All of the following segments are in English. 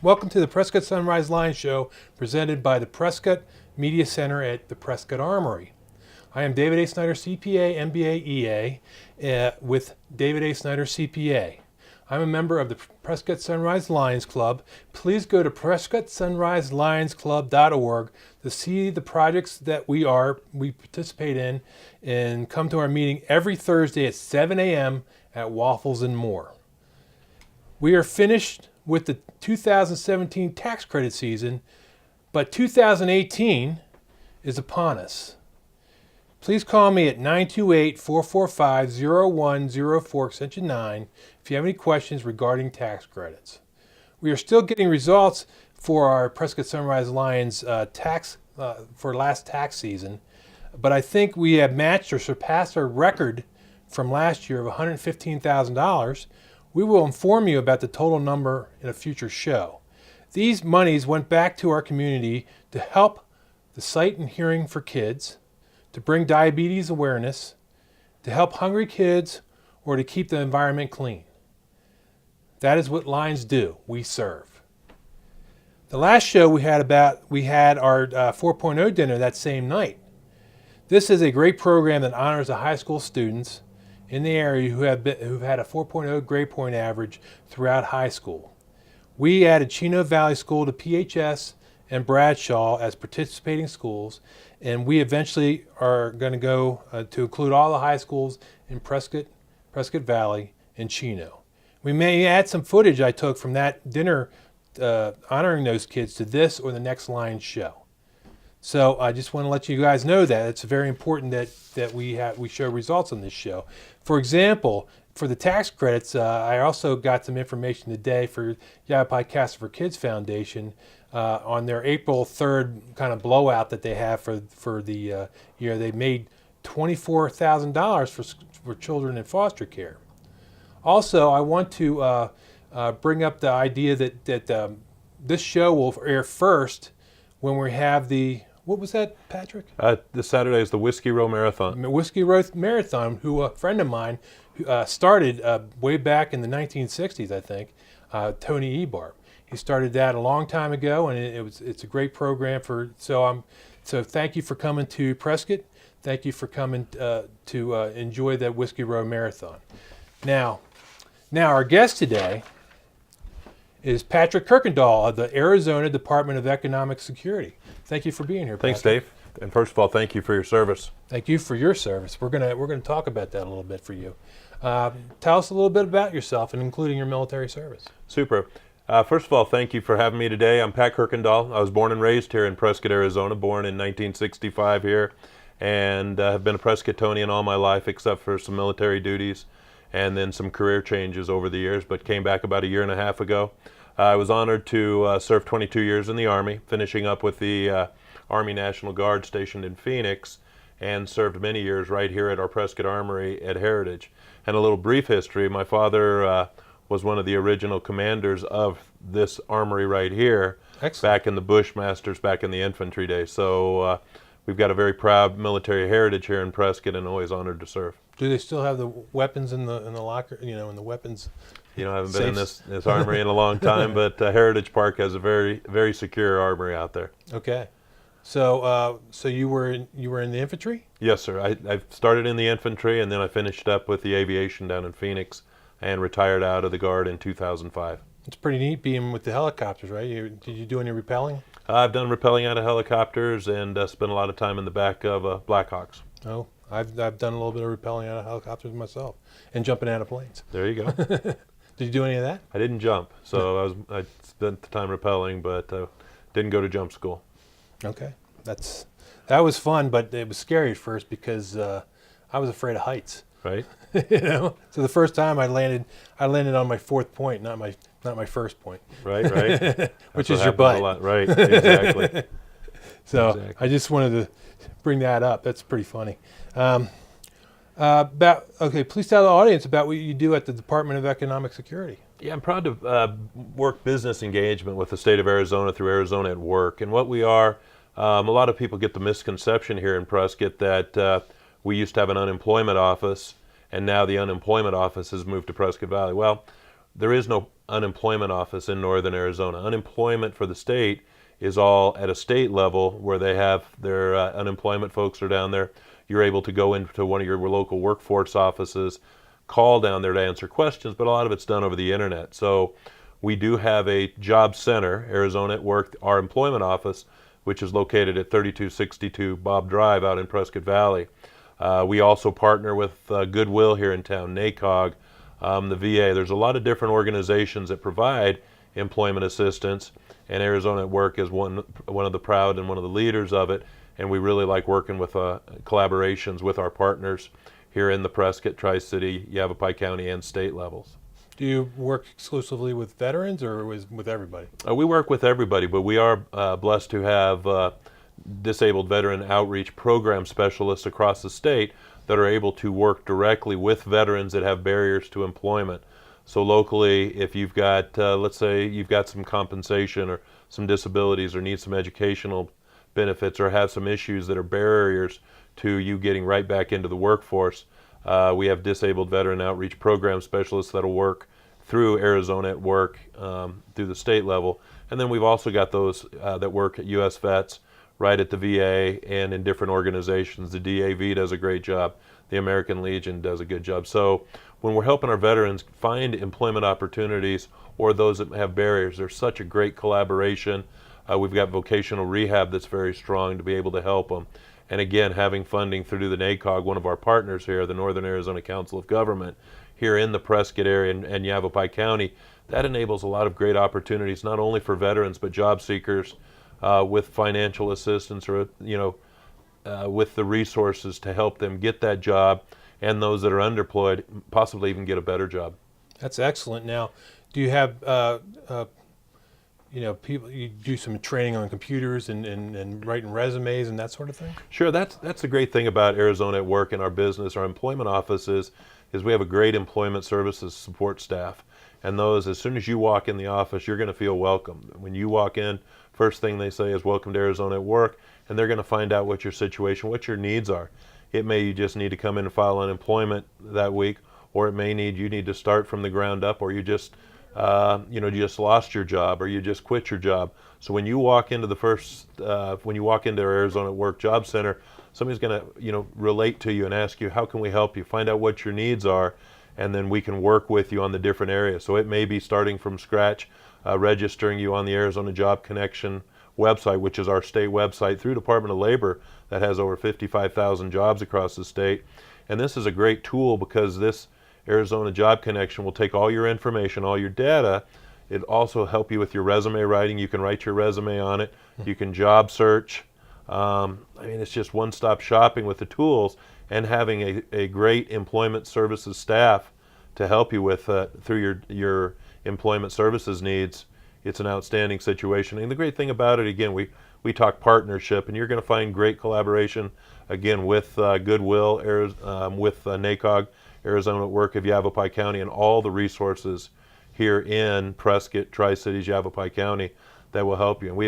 Welcome to the Prescott Sunrise Lions Show, presented by the Prescott Media Center at the Prescott Armory. I am David A. Snyder, CPA, MBA, EA, with David A. Snyder, CPA. I'm a member of the Prescott Sunrise Lions Club. Please go to PrescottSunriseLionsClub.org to see the projects that we participate in, and come to our meeting every Thursday at 7 a.m. at Waffles and More. We are finished with the 2017 tax credit season, but 2018 is upon us. Please call me at 928-445-0104, extension 9, if you have any questions regarding tax credits. We are still getting results for our Prescott Sunrise Lions for last tax season, but I think we have matched or surpassed our record from last year of $115,000. We will inform you about the total number in a future show. These monies went back to our community to help the sight and hearing for kids, to bring diabetes awareness, to help hungry kids, or to keep the environment clean. That is what Lions do. We serve. The last show we had our 4.0 dinner that same night. This is a great program that honors the high school students in the area who've had a 4.0 grade point average throughout high school. We added Chino Valley School to PHS and Bradshaw as participating schools, and we eventually are going to go to include all the high schools in Prescott Valley, and Chino. We may add some footage I took from that dinner honoring those kids to this or the next Lions show. So I just want to let you guys know that it's very important that we show results on this show. For example, for the tax credits, I also got some information today for Yavapai Casa for Kids Foundation on their April 3rd kind of blowout that they have for the year. They made $24,000 for children in foster care. Also, I want to bring up the idea that this show will air first when we have what was that, Patrick? This Saturday is the Whiskey Row Marathon. Whiskey Row Marathon, who a friend of mine started way back in the 1960s, I think, Tony Ebarb. He started that a long time ago, and it's a great program so thank you for coming to Prescott. Thank you for coming to enjoy that Whiskey Row Marathon. Now our guest today is Patrick Kuykendall of the Arizona Department of Economic Security. Thank you for being here, Patrick. Thanks, Dave. And first of all, thank you for your service. Thank you for your service. We're gonna talk about that a little bit for you. Tell us a little bit about yourself, and including your military service. Super. First of all, thank you for having me today. I'm Pat Kuykendall. I was born and raised here in Prescott, Arizona, born in 1965 here, and have been a Prescottonian all my life except for some military duties and then some career changes over the years, but came back about a year and a half ago. I was honored to serve 22 years in the Army, finishing up with the Army National Guard stationed in Phoenix, and served many years right here at our Prescott Armory at Heritage. And a little brief history, my father was one of the original commanders of this armory right here. Excellent. Back in the Bushmasters, back in the infantry days. So we've got a very proud military heritage here in Prescott, and always honored to serve. Do they still have the weapons in the locker, in the weapons? I haven't been in this armory in a long time, but Heritage Park has a very, very secure armory out there. Okay. So you were in the infantry? Yes, sir. I started in the infantry, and then I finished up with the aviation down in Phoenix, and retired out of the Guard in 2005. It's pretty neat being with the helicopters, right? Did you do any rappelling? I've done rappelling out of helicopters, and spent a lot of time in the back of Blackhawks. Oh, I've done a little bit of rappelling out of helicopters myself, and jumping out of planes. There you go. Did you do any of that? I didn't jump, so I spent the time rappelling, but didn't go to jump school. Okay, that was fun, but it was scary at first because I was afraid of heights. Right. So the first time I landed on my fourth point, not my first point. Right. Which is your butt. A lot. Right. Exactly. So exactly. I just wanted to bring that up. That's pretty funny. Please tell the audience about what you do at the Department of Economic Security. Yeah, I'm proud to work business engagement with the state of Arizona through Arizona at Work. And what we are, a lot of people get the misconception here in Prescott that we used to have an unemployment office, and now the unemployment office has moved to Prescott Valley. Well, there is no unemployment office in northern Arizona. Unemployment for the state is all at a state level where they have their unemployment folks are down there. You're able to go into one of your local workforce offices, call down there to answer questions, but a lot of it's done over the internet. So we do have a job center, Arizona at Work, our employment office, which is located at 3262 Bob Drive out in Prescott Valley. We also partner with Goodwill here in town, NACOG, the VA. There's a lot of different organizations that provide employment assistance, and Arizona at Work is one of the proud and one of the leaders of it, and we really like working with collaborations with our partners here in the Prescott, Tri-City, Yavapai County, and state levels. Do you work exclusively with veterans or with everybody? We work with everybody, but we are blessed to have disabled veteran outreach program specialists across the state that are able to work directly with veterans that have barriers to employment. So locally, if you've got, let's say you've got some compensation or some disabilities or need some educational benefits or have some issues that are barriers to you getting right back into the workforce, we have disabled veteran outreach program specialists that'll work through Arizona at Work through the state level. And then we've also got those that work at U.S. Vets right at the VA and in different organizations. The DAV does a great job. The American Legion does a good job. So when we're helping our veterans find employment opportunities or those that have barriers, there's such a great collaboration. We've got vocational rehab that's very strong to be able to help them. And again, having funding through the NACOG, one of our partners here, the Northern Arizona Council of Government, here in the Prescott area and Yavapai County, that enables a lot of great opportunities, not only for veterans, but job seekers with financial assistance or, with the resources to help them get that job, and those that are underemployed possibly even get a better job. That's excellent. Now, do you have people, you do some training on computers and writing resumes and that sort of thing? Sure, that's the great thing about Arizona at Work and our business, our employment offices, is we have a great employment services support staff. And those, as soon as you walk in the office, you're going to feel welcome. When you walk in, first thing they say is, "Welcome to Arizona at Work," and they're going to find out what your situation, what your needs are. It may you just need to come in and file unemployment that week, or it may you need to start from the ground up, or you just just lost your job, or you just quit your job. So when you walk into when you walk into our Arizona at Work Job Center, somebody's going to relate to you and ask you, how can we help you? Find out what your needs are, and then we can work with you on the different areas. So it may be starting from scratch, registering you on the Arizona Job Connection website, which is our state website through Department of Labor that has over 55,000 jobs across the state. And this is a great tool because this Arizona Job Connection will take all your information, all your data. It also help you with your resume writing. You can write your resume on it. You can job search. It's just one-stop shopping with the tools, and having a great employment services staff to help you with through your employment services needs. It's an outstanding situation. And the great thing about it, again, we talk partnership, and you're going to find great collaboration, again, with Goodwill, with NACOG, Arizona at Work of Yavapai County, and all the resources here in Prescott, Tri-Cities, Yavapai County that will help you. And we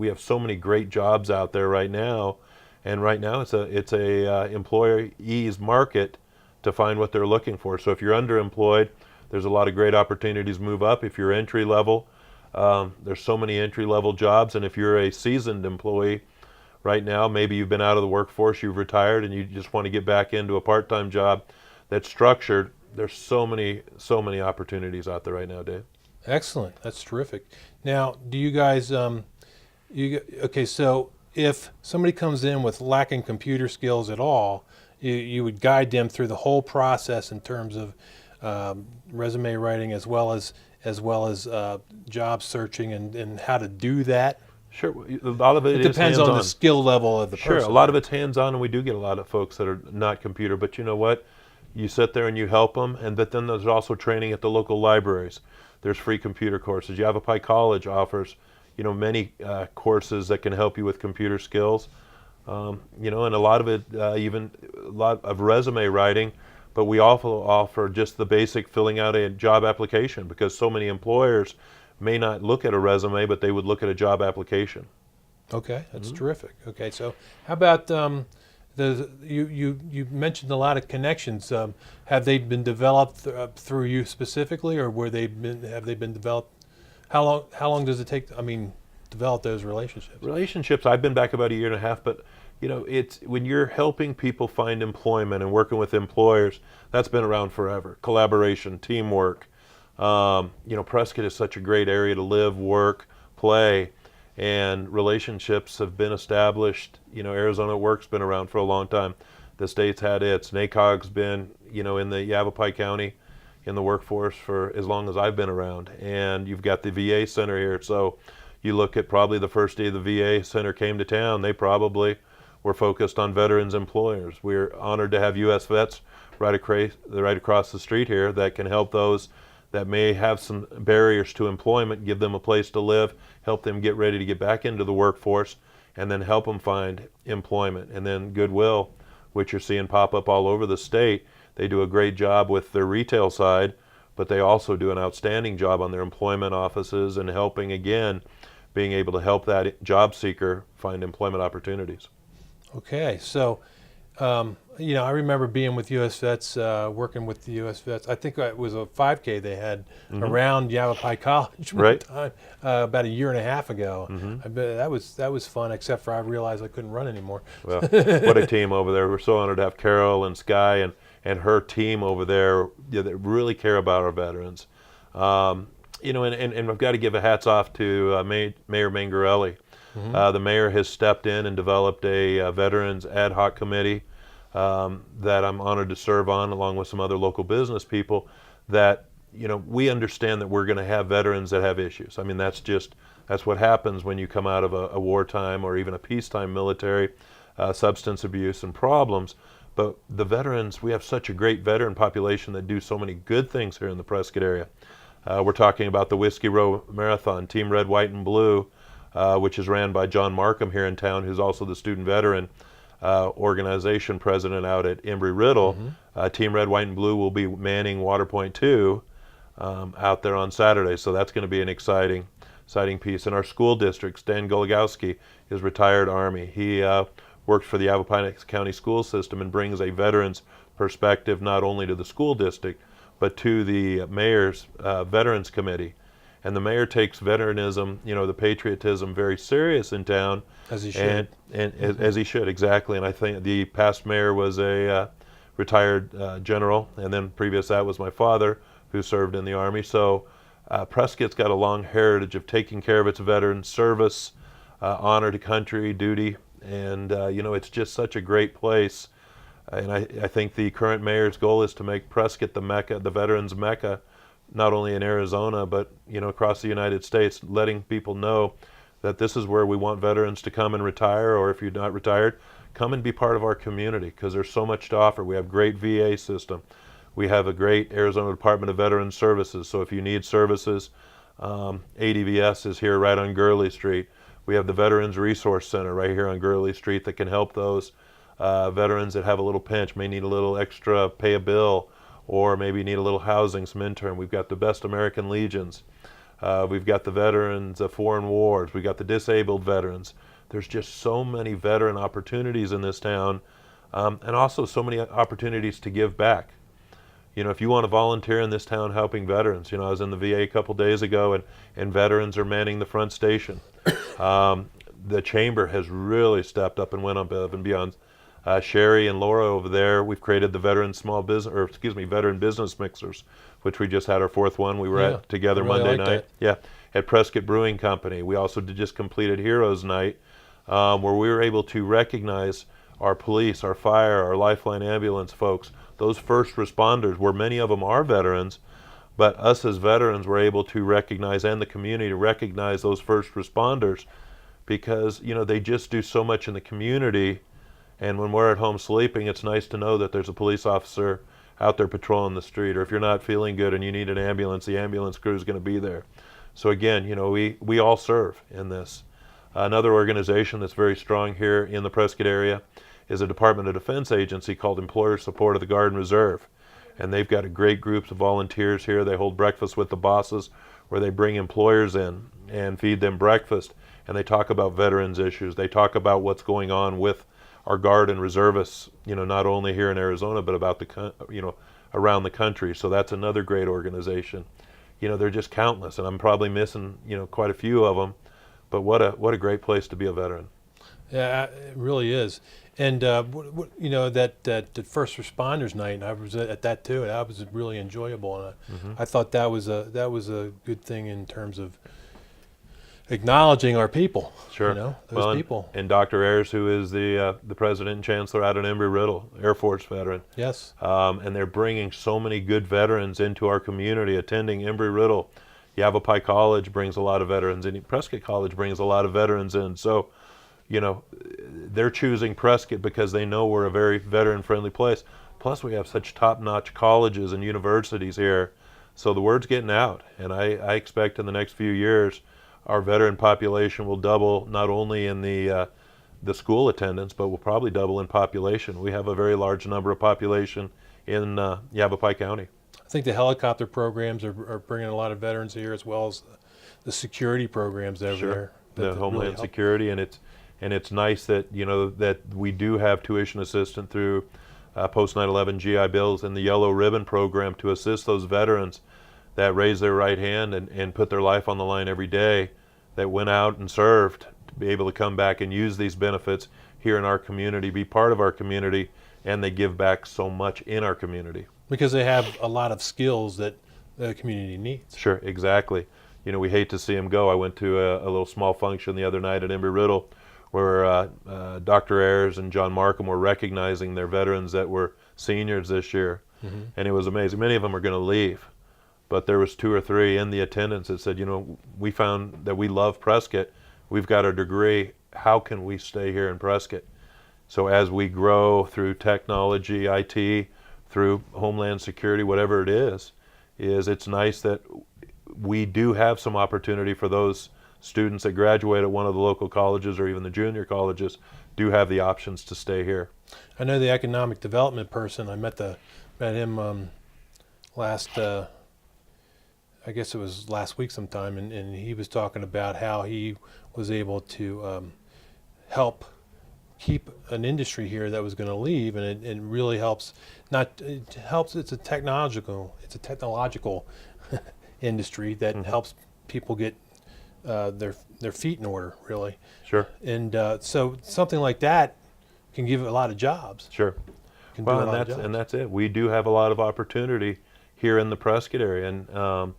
have so many great jobs out there right now, and right now it's a employee's market to find what they're looking for. So if you're underemployed, there's a lot of great opportunities to move up. If you're entry level, there's so many entry level jobs, and if you're a seasoned employee right now, maybe you've been out of the workforce, you've retired, and you just want to get back into a part-time job that's structured, there's so many opportunities out there right now, Dave. Excellent. That's terrific. Now, do you guys, okay, so if somebody comes in with lacking computer skills at all, you would guide them through the whole process in terms of resume writing as well as job searching and how to do that? Sure. A lot of it is depends on hands-on. the skill level of the person. Sure. A lot of it's hands-on, and we do get a lot of folks that are not computer, but you know what? You sit there and you help them, but then there's also training at the local libraries. There's free computer courses. Yavapai College offers, many courses that can help you with computer skills. And a lot of it, even a lot of resume writing, but we also offer just the basic filling out a job application, because so many employers may not look at a resume, but they would look at a job application. Okay, that's terrific. Okay, so how about You mentioned a lot of connections. Have they been developed through you specifically, or have they been developed? How long does it take? Develop those relationships. Relationships, I've been back about a year and a half, but it's when you're helping people find employment and working with employers, that's been around forever. Collaboration, teamwork. Prescott is such a great area to live, work, play, and relationships have been established. Arizona Work's been around for a long time. The state's had its. NACOG's been, in the Yavapai County in the workforce for as long as I've been around. And you've got the VA Center here. So you look at probably the first day the VA Center came to town, they probably were focused on veterans employers. We're honored to have U.S. vets right across the street here that can help those that may have some barriers to employment, give them a place to live, help them get ready to get back into the workforce, and then help them find employment. And then Goodwill, which you're seeing pop up all over the state, they do a great job with their retail side, but they also do an outstanding job on their employment offices and helping, again, being able to help that job seeker find employment opportunities. Okay, so I remember being with U.S. Vets, working with the U.S. Vets. I think it was a 5K they had around Yavapai College one time, about a year and a half ago. I bet that was fun, except for I realized I couldn't run anymore. Well, what a team over there. We're so honored to have Carol and Sky and her team over there that really care about our veterans. And I've got to give a hats off to Mayor Mangarelli. The mayor has stepped in and developed a veterans ad hoc committee that I'm honored to serve on, along with some other local business people. That we understand that we're going to have veterans that have issues. That's what happens when you come out of a wartime or even a peacetime military, substance abuse and problems. But the veterans, we have such a great veteran population that do so many good things here in the Prescott area. We're talking about the Whiskey Row Marathon, Team Red, White, and Blue, which is ran by John Markham here in town, who's also the student veteran organization president out at Embry-Riddle. Team Red, White, and Blue will be manning Waterpoint 2 out there on Saturday, so that's going to be an exciting piece. In our school district, Stan Goligowski is retired Army. He works for the Yavapai County school system and brings a veteran's perspective not only to the school district, but to the mayor's Veterans Committee. And the mayor takes veteranism, the patriotism, very serious in town. As he should. And as he should, exactly. And I think the past mayor was a retired general, and then previous to that was my father, who served in the Army. So Prescott's got a long heritage of taking care of its veterans, service, honor to country, duty, and it's just such a great place. And I think the current mayor's goal is to make Prescott the Mecca, the veterans Mecca, not only in Arizona, but across the United States, letting people know that this is where we want veterans to come and retire, or if you're not retired, come and be part of our community, because there's so much to offer. We have great VA system. We have a great Arizona Department of Veterans Services, so if you need services, ADVS is here right on Gurley Street. We have the Veterans Resource Center right here on Gurley Street that can help those veterans that have a little pinch, may need a little extra, pay a bill, or maybe need a little housing, some intern. We've got the Best American Legions. We've got the veterans of foreign wars. We've got the disabled veterans. There's just so many veteran opportunities in this town, and also so many opportunities to give back. If you want to volunteer in this town helping veterans, I was in the VA a couple days ago, and veterans are manning the front station. The chamber has really stepped up and went above and beyond. Sherry and Laura over there, we've created the Veteran Business Mixers, which we just had our fourth one. We were at together I really Monday like night. that. Yeah, at Prescott Brewing Company. We also just completed Heroes Night, where we were able to recognize our police, our fire, our Lifeline ambulance folks, those first responders, where many of them are veterans, but us as veterans were able to recognize, and the community to recognize those first responders, because they just do so much in the community. And when we're at home sleeping, it's nice to know that there's a police officer out there patrolling the street. Or if you're not feeling good and you need an ambulance, the ambulance crew is going to be there. So again, we all serve in this. Another organization that's very strong here in the Prescott area is a Department of Defense agency called Employer Support of the Guard and Reserve. And they've got a great group of volunteers here. They hold breakfast with the bosses, where they bring employers in and feed them breakfast. And they talk about veterans issues. They talk about what's going on with our Guard and reservists, not only here in Arizona, but about around the country. So that's another great organization. They're just countless, and I'm probably missing, quite a few of them. But what a great place to be a veteran. Yeah, it really is. And that first responders night, and I was at that too. And that was really enjoyable, and I thought that was a good thing in terms of acknowledging our people. Sure. Those people. And Dr. Ayers, who is the president and chancellor out at Embry-Riddle, Air Force veteran. Yes. And they're bringing so many good veterans into our community, attending Embry-Riddle. Yavapai College brings a lot of veterans in. Prescott College brings a lot of veterans in. So, they're choosing Prescott because they know we're a very veteran-friendly place. Plus, we have such top-notch colleges and universities here. So the word's getting out. And I expect in the next few years, our veteran population will double, not only in the school attendance, but will probably double in population. We have a very large number of population in Yavapai County. I think the helicopter programs are bringing a lot of veterans here, as well as the security programs over Sure. there. The Homeland Security, and it's nice that that we do have tuition assistance through post 9/11 GI Bills and the Yellow Ribbon program to assist those veterans that raise their right hand and put their life on the line every day, that went out and served, to be able to come back and use these benefits here in our community, be part of our community, and they give back so much in our community. Because they have a lot of skills that the community needs. Sure, exactly. We hate to see them go. I went to a little small function the other night at Embry-Riddle where Dr. Ayers and John Markham were recognizing their veterans that were seniors this year. And it was amazing. Many of them are going to leave. But there was 2 or 3 in the attendance that said, we found that we love Prescott. We've got our degree. How can we stay here in Prescott? So as we grow through technology, IT, through Homeland Security, whatever it is it's nice that we do have some opportunity for those students that graduate at one of the local colleges or even the junior colleges do have the options to stay here. I know the economic development person. I met him last. I guess it was last week sometime, and he was talking about how he was able to help keep an industry here that was going to leave, and it really helps. It's a technological industry that helps people get their feet in order, really. Sure. And so something like that can give a lot of jobs. Sure. Well, and that's it. We do have a lot of opportunity here in the Prescott area, and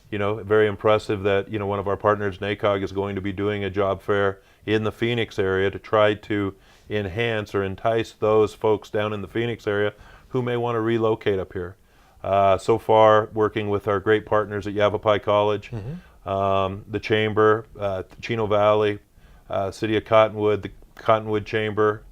very impressive that one of our partners, NACOG, is going to be doing a job fair in the Phoenix area to try to enhance or entice those folks down in the Phoenix area who may want to relocate up here. So far, working with our great partners at Yavapai College, the Chamber, Chino Valley, City of Cottonwood, the Cottonwood Chamber,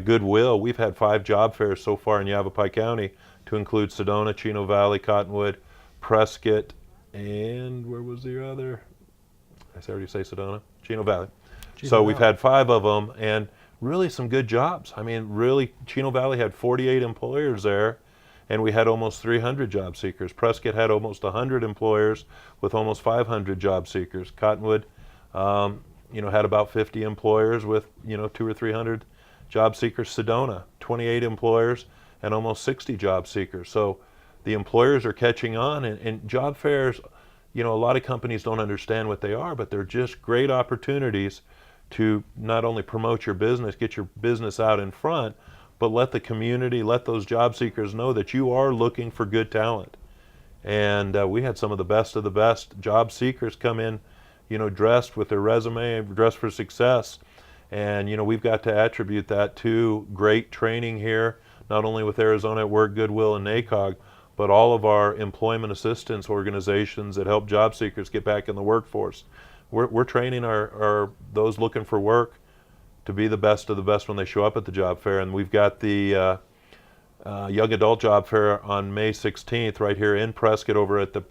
Goodwill. We've had 5 job fairs so far in Yavapai County to include Sedona, Chino Valley, Cottonwood, Prescott, and where was the other? I already say Sedona? Chino Valley. So we've had 5 of them, and really some good jobs. I mean, really, Chino Valley had 48 employers there, and we had almost 300 job seekers. Prescott had almost 100 employers with almost 500 job seekers. Cottonwood, had about 50 employers with, 200 or 300 job seekers. Sedona, 28 employers and almost 60 job seekers. So the employers are catching on, and job fairs, a lot of companies don't understand what they are, but they're just great opportunities to not only promote your business, get your business out in front, but let the community, let those job seekers know that you are looking for good talent. And we had some of the best job seekers come in, dressed with their resume, dressed for success. And, we've got to attribute that to great training here, not only with Arizona at Work, Goodwill, and NACOG, but all of our employment assistance organizations that help job seekers get back in the workforce. We're training our those looking for work to be the best of the best when they show up at the job fair. And we've got the young adult job fair on May 16th right here in Prescott over at the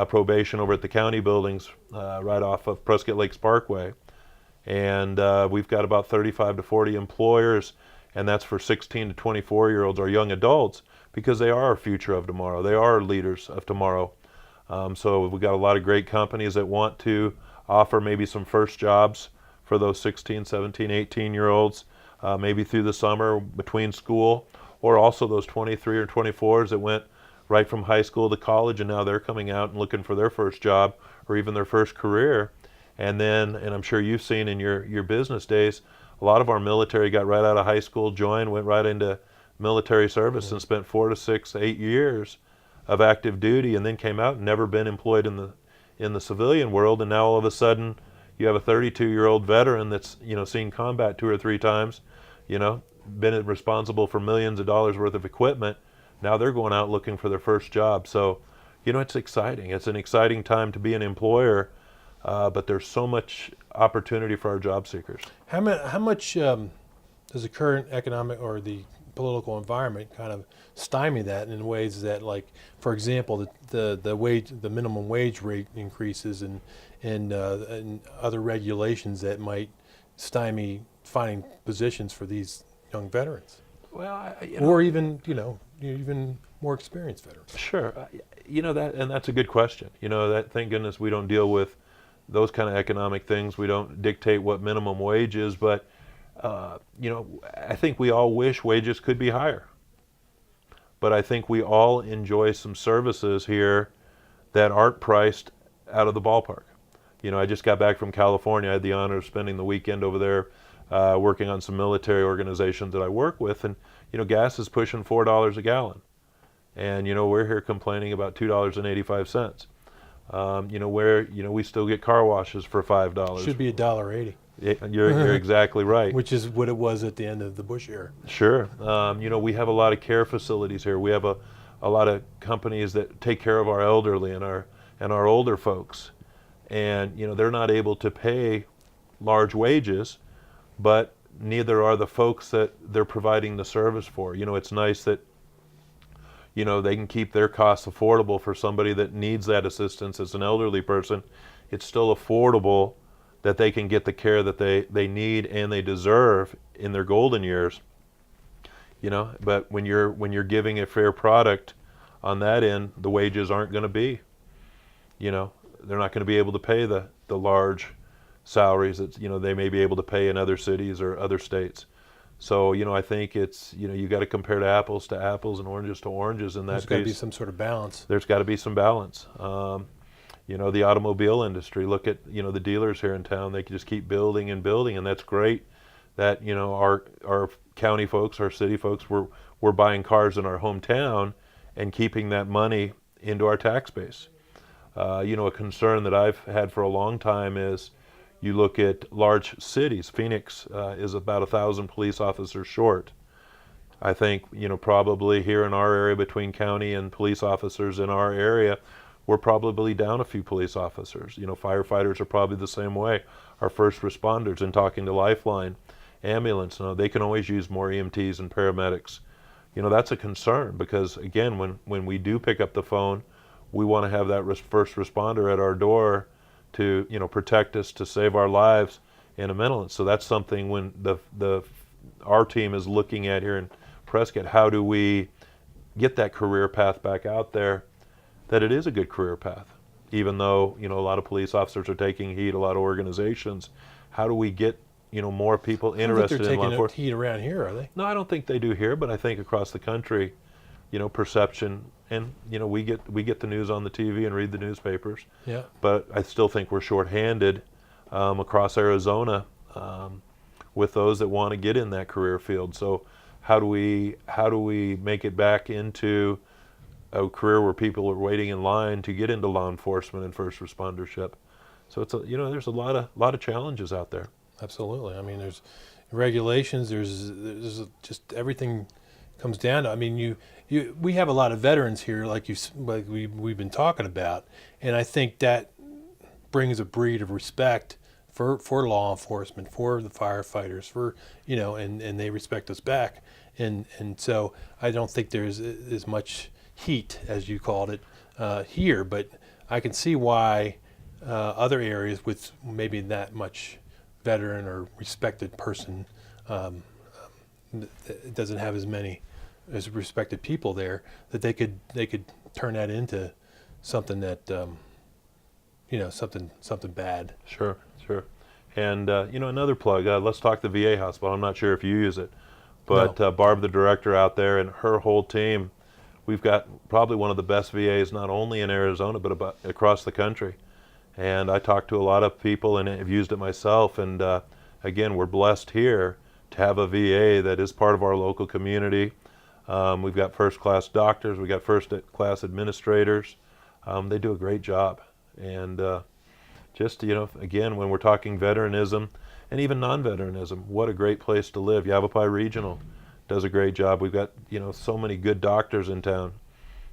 probation over at the county buildings right off of Prescott Lakes Parkway. And we've got about 35 to 40 employers, and that's for 16 to 24-year-olds, our young adults, because they are our future of tomorrow. They are our leaders of tomorrow. So we've got a lot of great companies that want to offer maybe some first jobs for those 16, 17, 18-year-olds. maybe through the summer between school, or also those 23 or 24s that went right from high school to college, and now they're coming out and looking for their first job or even their first career. And then, and I'm sure you've seen in your business days, a lot of our military got right out of high school, joined, went right into military service, and spent 4 to 6, 8 years of active duty, and then came out and never been employed in the civilian world. And now all of a sudden, you have a 32-year-old veteran that's seen combat 2 or 3 times, been responsible for millions of dollars worth of equipment. Now they're going out looking for their first job. So, it's exciting. It's an exciting time to be an employer, but there's so much opportunity for our job seekers. How much does the current economic or the political environment kind of stymie that in ways that, like, for example, the minimum wage rate increases and other regulations that might stymie finding positions for these young veterans? Well, or even even more experienced veterans. Sure, that's a good question. That, thank goodness we don't deal with those kind of economic things. We don't dictate what minimum wage is, but I think we all wish wages could be higher. But I think we all enjoy some services here that aren't priced out of the ballpark. I just got back from California. I had the honor of spending the weekend over there working on some military organizations that I work with, and gas is pushing $4 a gallon, and we're here complaining about $2.85. Where we still get car washes for $5. Should be $1.80. You're exactly right. Which is what it was at the end of the Bush era. Sure. We have a lot of care facilities here. We have a lot of companies that take care of our elderly and our older folks, and they're not able to pay large wages, but neither are the folks that they're providing the service for. It's nice that they can keep their costs affordable for somebody that needs that assistance as an elderly person. It's still affordable that they can get the care that they need and they deserve in their golden years. But when you're giving a fair product on that end, the wages aren't going to be, they're not going to be able to pay the large salaries that they may be able to pay in other cities or other states. So I think it's you got to compare to apples and oranges to oranges in that There's got to be some sort of balance. There's got to be some balance. The automobile industry. Look at the dealers here in town. They can just keep building and building, and that's great. That our county folks, our city folks, we're buying cars in our hometown and keeping that money into our tax base. A concern that I've had for a long time is you look at large cities. Phoenix is about 1,000 police officers short. I think probably here in our area, between county and police officers in our area, we're probably down a few police officers. Firefighters are probably the same way. Our first responders, and talking to Lifeline, ambulance, they can always use more EMTs and paramedics. That's a concern, because again, when we do pick up the phone, we want to have that first responder at our door to protect us, to save our lives in a minute. So that's something when our team is looking at here in Prescott. How do we get that career path back out there? That it is a good career path, even though a lot of police officers are taking heat, a lot of organizations. How do we get more people interested in law enforcement? They're taking heat around here, are they? No, I don't think they do here, but I think across the country, perception, and we get the news on the TV and read the newspapers. Yeah. But I still think we're shorthanded across Arizona with those that want to get in that career field. So how do we make it back into a career where people are waiting in line to get into law enforcement and first respondership? So it's there's a lot of challenges out there. Absolutely. I mean, there's regulations. There's just everything comes down to. We have a lot of veterans here, like we've been talking about, and I think that brings a breed of respect for law enforcement, for the firefighters, and they respect us back, and so I don't think there's as much heat, as you called it, here, but I can see why other areas with maybe that much veteran or respected person doesn't have as many as respected people there, that they could turn that into something that something bad. Sure. And another plug. Let's talk the VA hospital. I'm not sure if you use it, but Barb, the director out there, and her whole team, we've got probably one of the best VAs not only in Arizona but across the country. And I talked to a lot of people and have used it myself. And again, we're blessed here to have a VA that is part of our local community. We've got first-class doctors. We've got first-class administrators. They do a great job. And again, when we're talking veteranism and even non-veteranism, what a great place to live. Yavapai Regional does a great job. We've got, so many good doctors in town.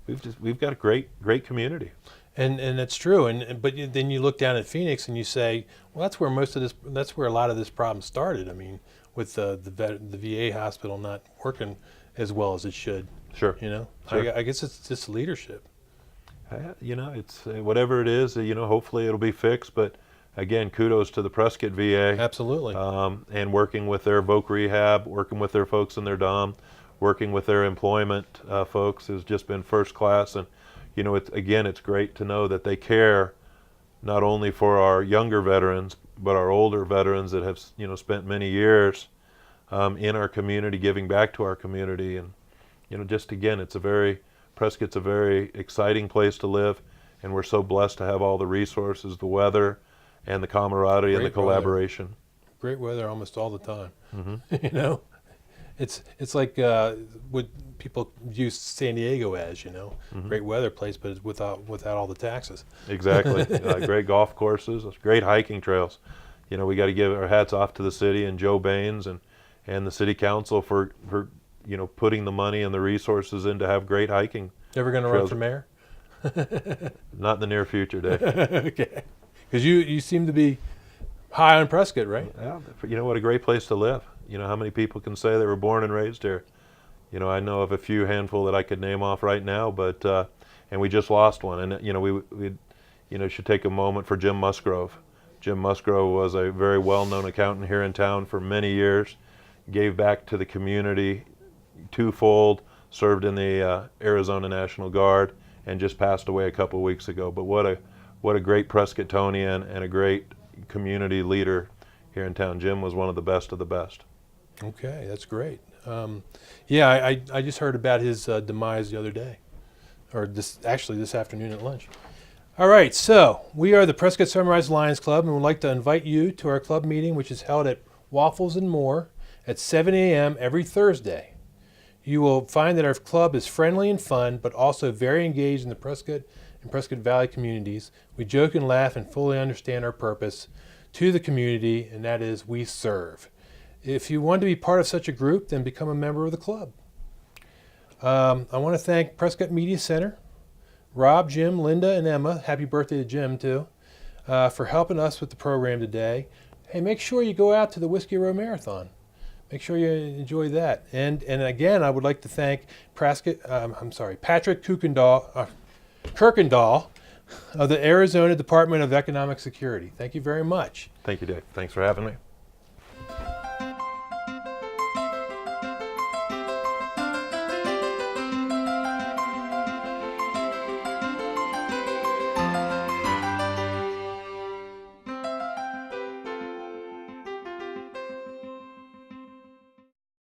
We've got a great community. And that's true. But then you look down at Phoenix and you say, well, that's where a lot of this problem started. I mean, with the VA hospital not working as well as it should. Sure. Sure. I guess it's just leadership. It's whatever it is. Hopefully it'll be fixed. But again, kudos to the Prescott VA. Absolutely. And working with their voc rehab, working with their folks in their DOM, working with their employment folks has just been first class. And it's great to know that they care not only for our younger veterans, but our older veterans that have, spent many years in our community, giving back to our community. And, Prescott's a very exciting place to live, and we're so blessed to have all the resources, the weather, and the camaraderie and the collaboration. Great weather almost all the time. Mm-hmm. It's like what people view San Diego as, Mm-hmm. great weather place, but it's without all the taxes. Exactly. Great golf courses, great hiking trails. We got to give our hats off to the city and Joe Baines and the city council for putting the money and the resources in to have great hiking. Ever going to run for mayor? Not in the near future, Dave. Okay. Because you seem to be high on Prescott, right? Yeah. What a great place to live. How many people can say they were born and raised here? I know of a few handful that I could name off right now, but and we just lost one. And we should take a moment for Jim Musgrove. Jim Musgrove was a very well-known accountant here in town for many years. Gave back to the community twofold. Served in the Arizona National Guard and just passed away a couple of weeks ago. But what a great Prescottonian and a great community leader here in town. Jim was one of the best of the best. Okay, that's great. I just heard about his demise the other day, or this afternoon at lunch. All right, so we are the Prescott Sunrise Lions Club, and would like to invite you to our club meeting, which is held at Waffles and More at 7 a.m. every Thursday. You will find that our club is friendly and fun, but also very engaged in the Prescott and Prescott Valley communities. We joke and laugh and fully understand our purpose to the community, and that is we serve. If you want to be part of such a group, then become a member of the club. I want to thank Prescott Media Center, Rob, Jim, Linda, and Emma. Happy birthday to Jim, too, for helping us with the program today. Hey, make sure you go out to the Whiskey Row Marathon. Make sure you enjoy that. And again, I would like to thank Patrick Kuykendall of the Arizona Department of Economic Security. Thank you very much. Thank you, Dave. Thanks for having me.